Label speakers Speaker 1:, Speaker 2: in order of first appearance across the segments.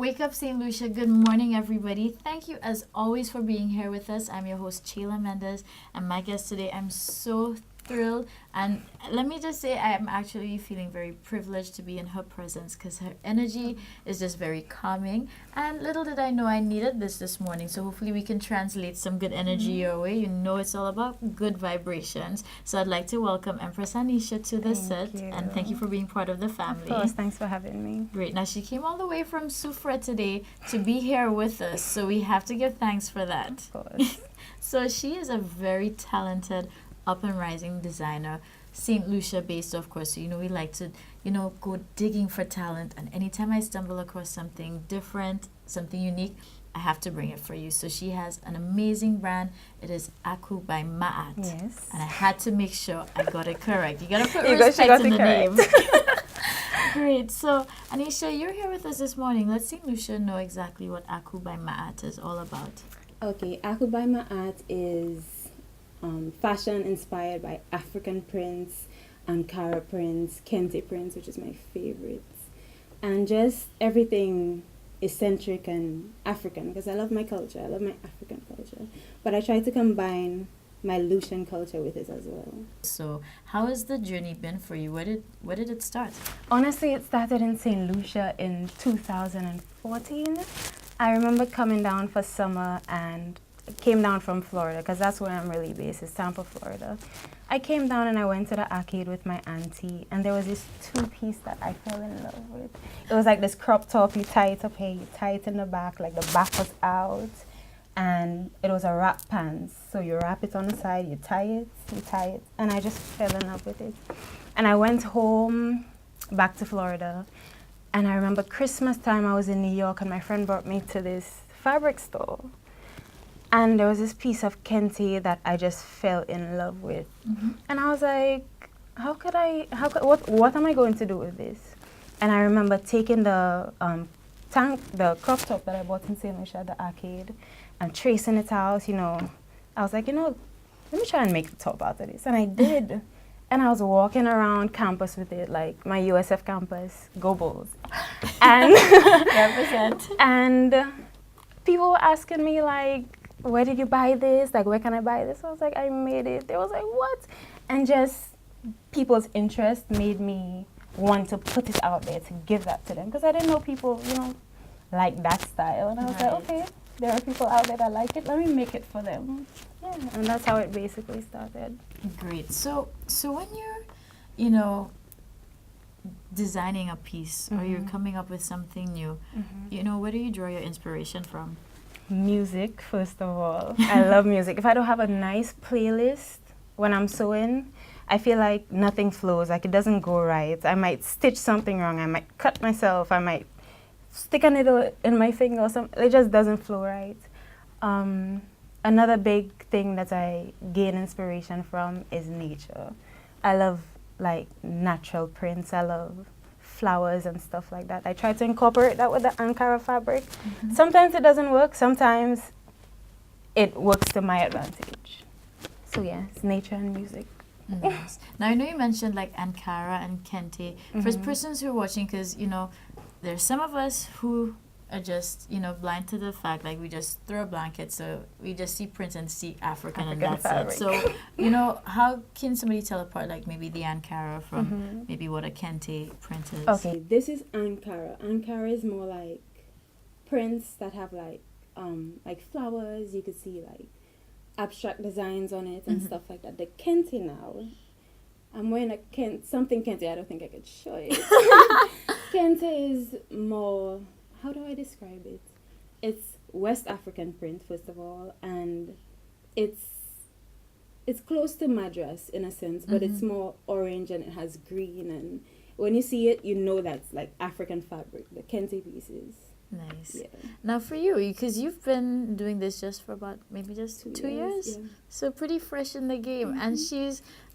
Speaker 1: Wake up, St. Lucia. Good morning, everybody. Thank you, as always, for being here with us. I'm your host, Sheila Mendez, and my guest today, I'm so thrilled. And let me just say, I am actually feeling very privileged to be in her presence because her energy is just very calming. And little did I know I needed this morning. So hopefully we can translate some good energy your way. You know it's all about good vibrations. So I'd like to welcome Empress Anisha to the set. And thank you for being part of the family.
Speaker 2: Of course, thanks for having me.
Speaker 1: Great. Now, she came all the way from Soufrière today to be here with us, so we have to give thanks for that.
Speaker 2: Of course.
Speaker 1: So she is a very talented, up-and-rising designer, St. Lucia based, of course. So, we like to, go digging for talent, and anytime I stumble across something different, something unique, I have to bring it for you. So she has an amazing brand. It is Aku by Ma'at.
Speaker 2: Yes.
Speaker 1: And I had to make sure I got it correct. You got to put respect in the name. Great. So, Anisha, you're here with us this morning. Let St. Lucia know exactly what Aku by Ma'at is all about.
Speaker 3: Okay, Aku by Ma'at is fashion inspired by African prints, Ankara prints, Kente prints, which is my favorite, and just everything eccentric and African, because I love my culture. I love my African culture, but I try to combine my Lucian culture with it as well.
Speaker 1: So, how has the journey been for you? Where did it start?
Speaker 2: Honestly, it started in St. Lucia in 2014. I remember coming down for summer and came down from Florida, because that's where I'm really based, is Tampa, Florida. I came down and I went to the arcade with my auntie, and there was this two-piece that I fell in love with. It was like this crop top, you tie it up here, you tie it in the back, like the back was out, and it was a wrap pants. So you wrap it on the side, you tie it, and I just fell in love with it. And I went home, back to Florida, and I remember Christmas time I was in New York, and my friend brought me to this fabric store. And there was this piece of Kente that I just fell in love with.
Speaker 1: Mm-hmm.
Speaker 2: And I was like, what am I going to do with this? And I remember taking the crop top that I bought in St. Lucia at the arcade and tracing it out, I was like, let me try and make a top out of this. And I did. And I was walking around campus with it, like my USF campus, go Bulls. And,
Speaker 1: Represent.
Speaker 2: and people were asking me, like, where did you buy this? Like, where can I buy this? I was like, I made it. They was like, what? And just people's interest made me want to put it out there to give that to them, because I didn't know people, like that style. And I was like, okay, there are people out there that like it. Let me make it for them. Yeah, and that's how it basically started.
Speaker 1: Great. So when you're, designing a piece or you're coming up with something new, where do you draw your inspiration from?
Speaker 2: Music, first of all. I love music. If I don't have a nice playlist when I'm sewing, I feel like nothing flows, like it doesn't go right. I might stitch something wrong, I might cut myself, I might stick a needle in my finger or something. It just doesn't flow right. Another big thing that I gain inspiration from is nature. I love like natural prints. I love flowers and stuff like that. I try to incorporate that with the Ankara fabric. Mm-hmm. Sometimes it doesn't work, sometimes it works to my advantage. So yeah, it's nature and music.
Speaker 1: Nice. Now I know you mentioned like Ankara and Kente. For persons who are watching, because there's some of us who are just blind to the fact, like we just throw a blanket, so we just see prints and see African and that's
Speaker 2: fabric.
Speaker 1: it. So how can somebody tell apart like maybe the Ankara from maybe what a Kente print is?
Speaker 3: Okay, this is Ankara. Ankara is more like prints that have like flowers. You could see like abstract designs on it and stuff like that. The Kente now, I'm wearing something Kente. I don't think I could show it. Kente is more, how do I describe it? It's West African print, first of all, and it's close to Madras in a sense, but it's more orange and it has green, and when you see it, you know that's like African fabric, the Kente pieces.
Speaker 1: Nice.
Speaker 3: Yeah.
Speaker 1: Now for you, because you've been doing this just for about maybe just 2 years,
Speaker 3: yeah.
Speaker 1: So pretty fresh in the game, and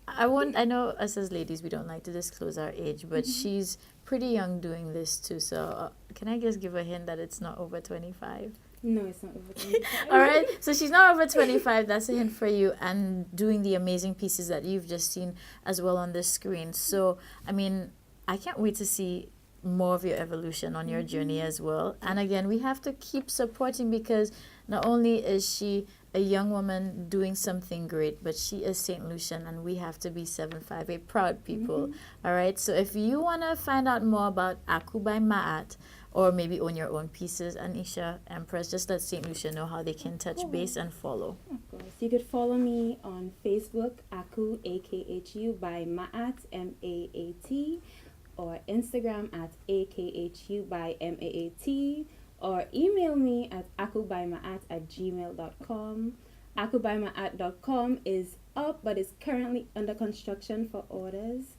Speaker 1: I know us as ladies, we don't like to disclose our age, but she's pretty young doing this too. So can I just give a hint that it's not over 25?
Speaker 3: No, it's not over 25.
Speaker 1: All right. So she's not over 25. That's a hint for you. And doing the amazing pieces that you've just seen as well on the screen. So, I mean, I can't wait to see more of your evolution on your journey as well. And again, we have to keep supporting, because not only is she a young woman doing something great, but she is St. Lucian, and we have to be 758 proud people. All right. So if you want to find out more about Aku by Ma'at, or maybe own your own pieces, Anisha, Empress, just let St. Lucia know how they can touch base and follow.
Speaker 3: Of course. You could follow me on Facebook, Aku, AKHU by Ma'at, M-A-A-T, or Instagram at AKHU by M-A-A-T, or email me at akubymaat@gmail.com. Akubymaat.com is up, but it's currently under construction for orders.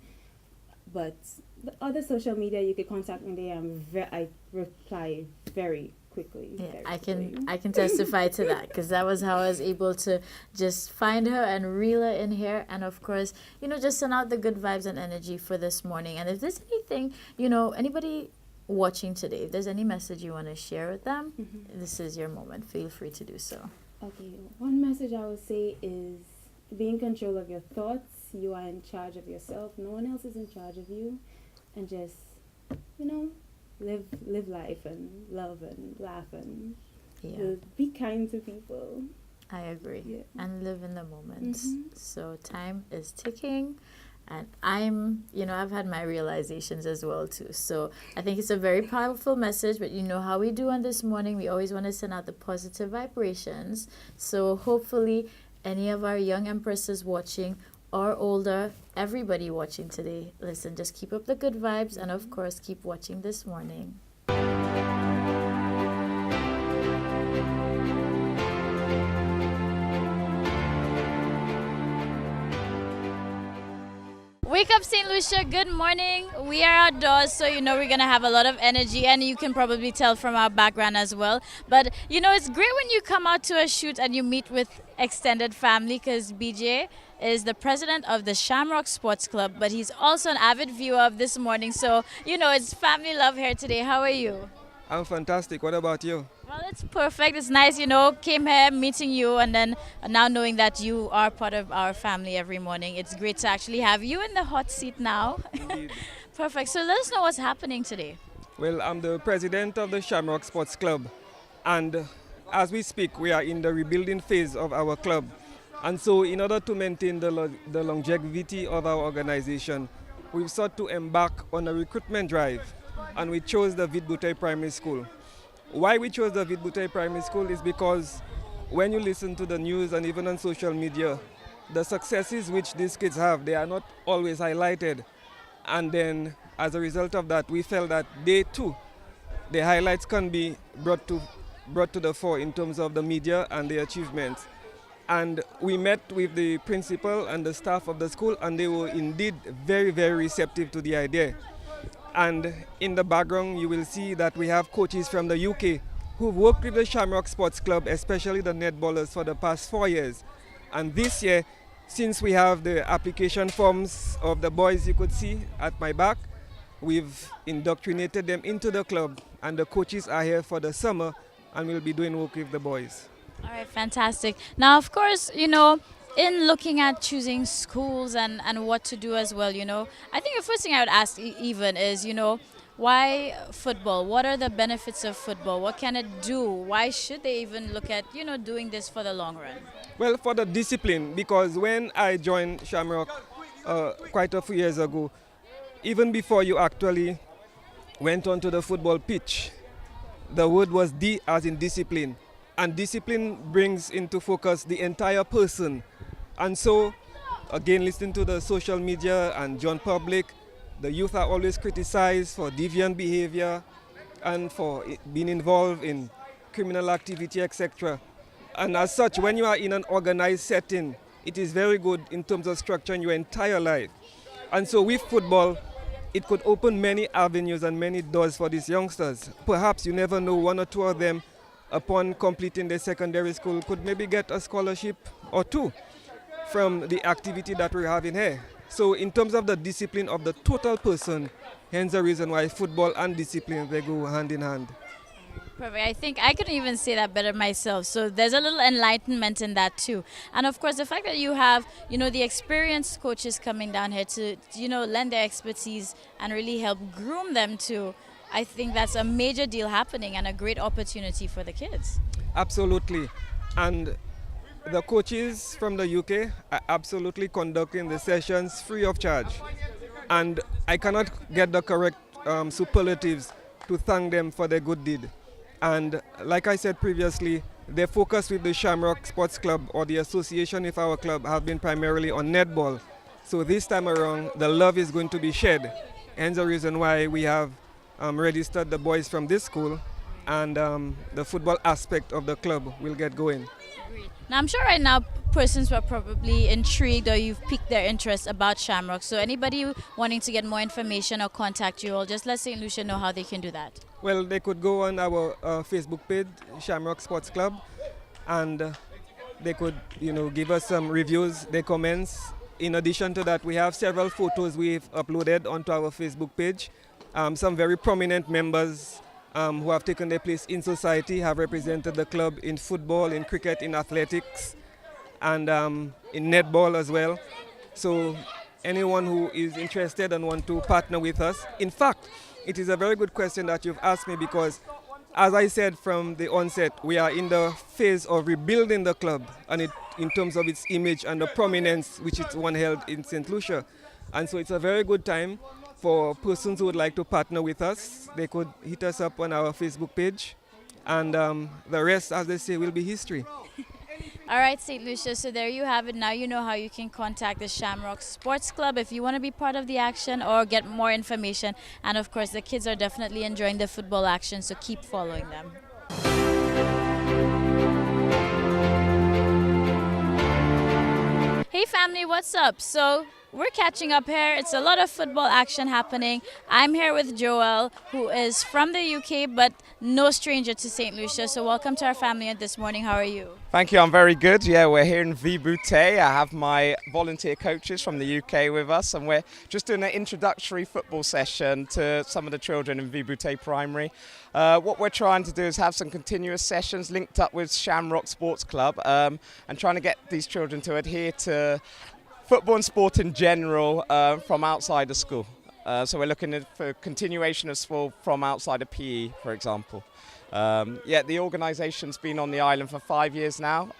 Speaker 3: But the other social media, you could contact me there. I reply very quickly.
Speaker 1: Yeah,
Speaker 3: very
Speaker 1: I
Speaker 3: quickly.
Speaker 1: can testify to that, because that was how I was able to just find her and reel her in here, and of course, just send out the good vibes and energy for this morning. And if there's anything, anybody watching today, if there's any message you want to share with them, this is your moment. Feel free to do so.
Speaker 3: Okay, one message I would say is be in control of your thoughts. You are in charge of yourself. No one else is in charge of you. And just, live life and love and laugh and be kind to people.
Speaker 1: I agree.
Speaker 3: Yeah.
Speaker 1: And live in the moment. So time is ticking. And I've had my realizations as well too. So I think it's a very powerful message, but how we do on this morning, we always want to send out the positive vibrations. So hopefully any of our young empresses watching or older, everybody watching today, listen, just keep up the good vibes, and of course, keep watching this morning. Wake up, St. Lucia. Good morning. We are outdoors, so we're going to have a lot of energy, and you can probably tell from our background as well. But, it's great when you come out to a shoot and you meet with extended family, because BJ is the president of the Shamrock Sports Club, but he's also an avid viewer of this morning. So, it's family love here today. How are you?
Speaker 4: I'm fantastic. What about you?
Speaker 1: Well, it's perfect. It's nice, came here meeting you, and then now knowing that you are part of our family every morning. It's great to actually have you in the hot seat now.
Speaker 4: Indeed.
Speaker 1: Perfect. So let us know what's happening today.
Speaker 4: Well, I'm the president of the Shamrock Sports Club, and as we speak, we are in the rebuilding phase of our club. And so in order to maintain the longevity of our organization, we've sought to embark on a recruitment drive, and we chose the Vidbutei Primary School. Why we chose the Vidbutei Primary School is because when you listen to the news and even on social media, the successes which these kids have, they are not always highlighted. And then as a result of that, we felt that they too, the highlights can be brought to the fore in terms of the media and the achievements. And we met with the principal and the staff of the school, and they were indeed very, very receptive to the idea. And in the background, you will see that we have coaches from the UK who've worked with the Shamrock Sports Club, especially the netballers, for the past 4 years. And this year, since we have the application forms of the boys you could see at my back, we've indoctrinated them into the club, and the coaches are here for the summer, and we'll be doing work with the boys.
Speaker 1: All right, fantastic. Now, of course, in looking at choosing schools and what to do as well, I think the first thing I would ask even is, why football? What are the benefits of football? What can it do? Why should they even look at, doing this for the long run?
Speaker 4: Well, for the discipline, because when I joined Shamrock quite a few years ago, even before you actually went onto the football pitch, the word was D as in discipline. And discipline brings into focus the entire person. And so, again, listening to the social media and John Public, the youth are always criticized for deviant behavior and for being involved in criminal activity, etc. And as such, when you are in an organized setting, it is very good in terms of structuring your entire life. And so with football, it could open many avenues and many doors for these youngsters. Perhaps you never know, one or two of them, upon completing their secondary school, could maybe get a scholarship or two from the activity that we're having here. So in terms of the discipline of the total person, hence the reason why football and discipline, they go hand in hand.
Speaker 1: Perfect. I think I couldn't even say that better myself. So there's a little enlightenment in that too. And of course, the fact that you have, the experienced coaches coming down here to, lend their expertise and really help groom them too. I think that's a major deal happening and a great opportunity for the kids.
Speaker 4: Absolutely. And the coaches from the UK are absolutely conducting the sessions free of charge. And I cannot get the correct superlatives to thank them for their good deed. And like I said previously, their focus with the Shamrock Sports Club or the association with our club have been primarily on netball. So this time around, the love is going to be shared. Hence the reason why we have registered the boys from this school, and the football aspect of the club will get going.
Speaker 1: Now, I'm sure right now persons were probably intrigued or you've piqued their interest about Shamrock. So anybody wanting to get more information or contact you all, just let St. Lucia know how they can do that.
Speaker 4: Well, they could go on our Facebook page, Shamrock Sports Club, and they could, give us some reviews, their comments. In addition to that, we have several photos we've uploaded onto our Facebook page. Some very prominent members who have taken their place in society have represented the club in football, in cricket, in athletics, and in netball as well. So anyone who is interested and want to partner with us. In fact, it is a very good question that you've asked me, because as I said from the onset, we are in the phase of rebuilding the club and in terms of its image and the prominence which it once held in St. Lucia. And so it's a very good time for persons who would like to partner with us. They could hit us up on our Facebook page, and the rest, as they say, will be history.
Speaker 1: All right, St. Lucia, so there you have it. Now you know how you can contact the Shamrock Sports Club if you want to be part of the action or get more information. And of course, the kids are definitely enjoying the football action, so keep following them. Hey family, what's up? So we're catching up here. It's a lot of football action happening. I'm here with Joel, who is from the UK, but no stranger to St. Lucia. So welcome to our family this morning. How are you?
Speaker 5: Thank you, I'm very good. Yeah, we're here in Vibouté. I have my volunteer coaches from the UK with us, and we're just doing an introductory football session to some of the children in Vibouté Primary. What we're trying to do is have some continuous sessions linked up with Shamrock Sports Club, and trying to get these children to adhere to football and sport in general from outside of school. So we're looking for continuation of sport from outside of PE, for example. The organisation's been on the island for 5 years now,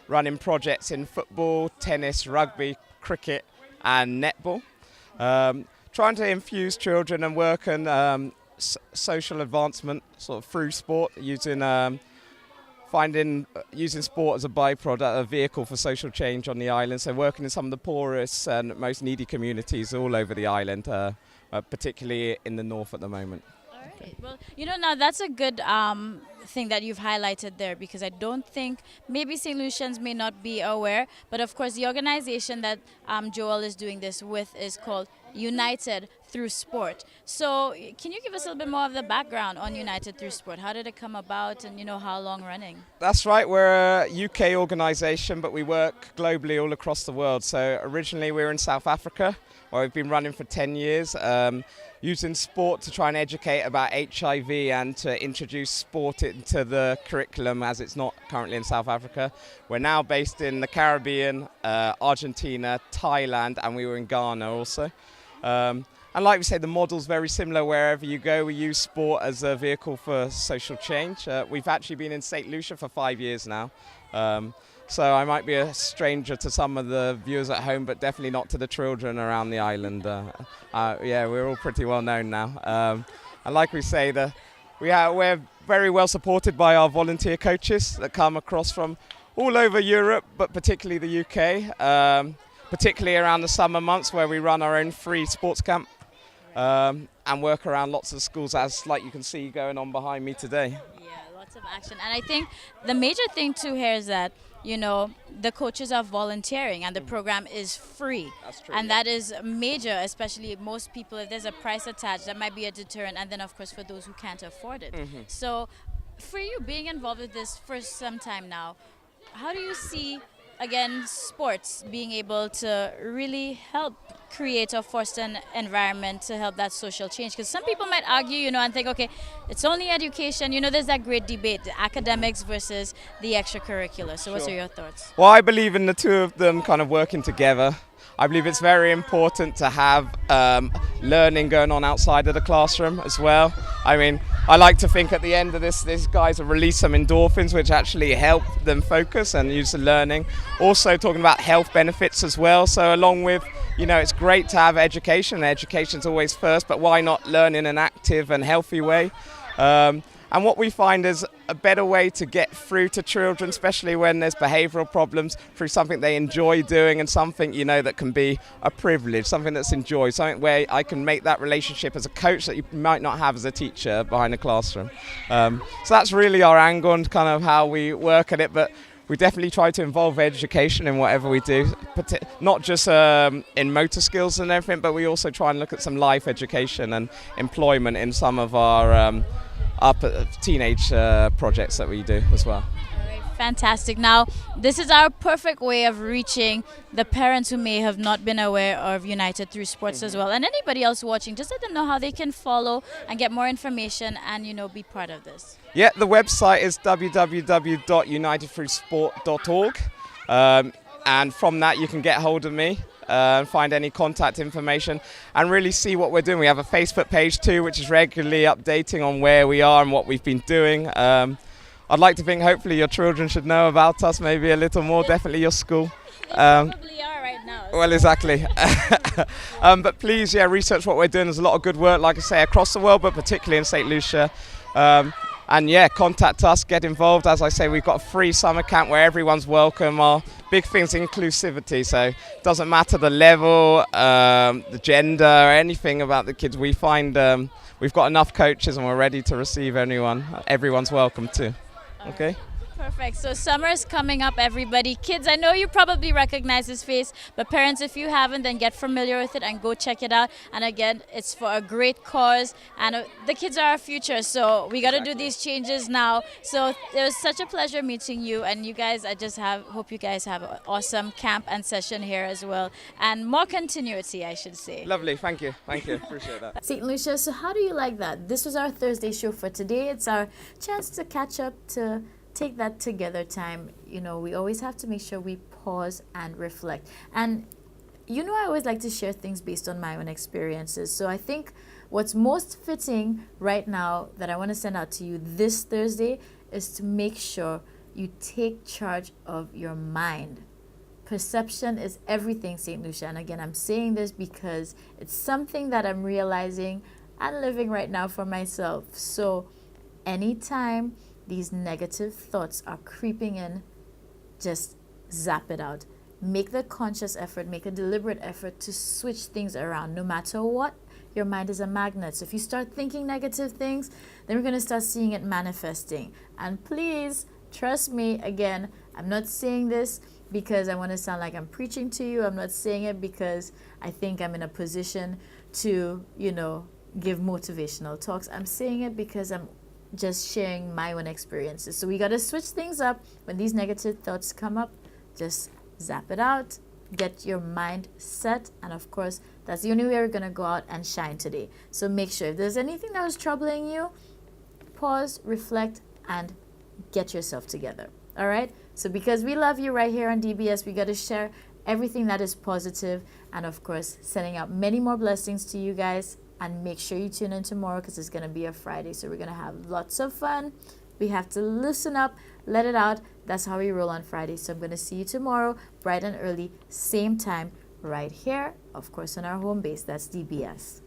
Speaker 5: running projects in football, tennis, rugby, cricket and netball. Trying to infuse children and work on social advancement sort of through sport, using sport as a byproduct, a vehicle for social change on the island. So working in some of the poorest and most needy communities all over the island, particularly in the north at the moment.
Speaker 1: All right. Well, now that's a good thing that you've highlighted there, because I don't think maybe St. Lucians may not be aware, but of course the organization that Joel is doing this with is called United Through Sport. So can you give us a little bit more of the background on United Through Sport? How did it come about, and how long running?
Speaker 5: That's right, we're a UK organisation, but we work globally all across the world. So originally we were in South Africa, where we've been running for 10 years, using sport to try and educate about HIV and to introduce sport into the curriculum, as it's not currently in South Africa. We're now based in the Caribbean, Argentina, Thailand, and we were in Ghana also. And like we say, the model's very similar wherever you go. We use sport as a vehicle for social change. We've actually been in St. Lucia for 5 years now. So I might be a stranger to some of the viewers at home, but definitely not to the children around the island. We're all pretty well known now. And like we say, we're very well supported by our volunteer coaches that come across from all over Europe, but particularly the UK, particularly around the summer months, where we run our own free sports camp and work around lots of schools, as like you can see going on behind me today.
Speaker 1: Yeah, lots of action. And I think the major thing too here is that the coaches are volunteering and the program is free.
Speaker 5: That's true.
Speaker 1: And that is major, especially most people, if there's a price attached, that might be a deterrent. And then, of course, for those who can't afford it. Mm-hmm. So for you, being involved with this for some time now, how do you see
Speaker 6: again, sports being able to really help create or foster an environment to help that social change. Because some people might argue, and think, okay, it's only education. There's that great debate, the academics versus the extracurricular. So, What are your thoughts?
Speaker 5: Well, I believe in the two of them kind of working together. I believe it's very important to have learning going on outside of the classroom as well. I mean, I like to think at the end of this, these guys have released some endorphins which actually help them focus and use the learning. Also talking about health benefits as well. So along with, it's great to have education. Education's always first, but why not learn in an active and healthy way? And what we find is a better way to get through to children, especially when there's behavioural problems, through something they enjoy doing and something, that can be a privilege, something that's enjoyed, something where I can make that relationship as a coach that you might not have as a teacher behind the classroom. So that's really our angle and kind of how we work at it. But we definitely try to involve education in whatever we do, not just in motor skills and everything, but we also try and look at some life education and employment in some of our teenage projects that we do as well.
Speaker 6: Fantastic. Now, this is our perfect way of reaching the parents who may have not been aware of United through sports as well. And anybody else watching, just let them know how they can follow and get more information and, be part of this.
Speaker 5: Yeah, the website is www.unitedthroughsport.org. And from that, you can get hold of me. Find any contact information and really see what we're doing. We have a Facebook page too, which is regularly updating on where we are and what we've been doing. I'd like to think hopefully your children should know about us maybe a little more, definitely your school.
Speaker 6: They probably are right now.
Speaker 5: Well, exactly. But please, research what we're doing. There's a lot of good work, like I say, across the world, but particularly in St. Lucia. And contact us, get involved. As I say, we've got a free summer camp where everyone's welcome. Our big thing's inclusivity, so it doesn't matter the level, the gender, or anything about the kids. We find we've got enough coaches and we're ready to receive anyone. Everyone's welcome too. Okay?
Speaker 6: Perfect. So summer is coming up, everybody. Kids, I know you probably recognize this face, but parents, if you haven't, then get familiar with it and go check it out. And again, it's for a great cause, and the kids are our future, so we got to do these changes now. So it was such a pleasure meeting you, and you guys, hope you guys have an awesome camp and session here as well, and more continuity, I should say.
Speaker 5: Lovely. Thank you. Appreciate that.
Speaker 1: St. Lucia, so how do you like that? This was our Thursday show for today. It's our chance to catch up, to take that together time. We always have to make sure we pause and reflect. And I always like to share things based on my own experiences. So I think what's most fitting right now that I want to send out to you this Thursday is to make sure you take charge of your mind. Perception is everything, St. Lucia. And again, I'm saying this because it's something that I'm realizing and living right now for myself. So anytime these negative thoughts are creeping in, just zap it out. Make the conscious effort, make a deliberate effort to switch things around. No matter what, your mind is a magnet. So if you start thinking negative things, then we're going to start seeing it manifesting. And please, trust me, again, I'm not saying this because I want to sound like I'm preaching to you. I'm not saying it because I think I'm in a position to, give motivational talks. I'm saying it because I'm just sharing my own experiences. So we got to switch things up. When these negative thoughts come up, just zap it out, get your mind set, and of course that's the only way we're going to go out and shine today. So make sure if there's anything that was troubling you, pause, reflect, and get yourself together. All right? So because we love you right here on DBS, we got to share everything that is positive, and of course sending out many more blessings to you guys. And make sure you tune in tomorrow because it's going to be a Friday. So we're going to have lots of fun. We have to loosen up, let it out. That's how we roll on Friday. So I'm going to see you tomorrow, bright and early, same time, right here, of course, on our home base. That's DBS.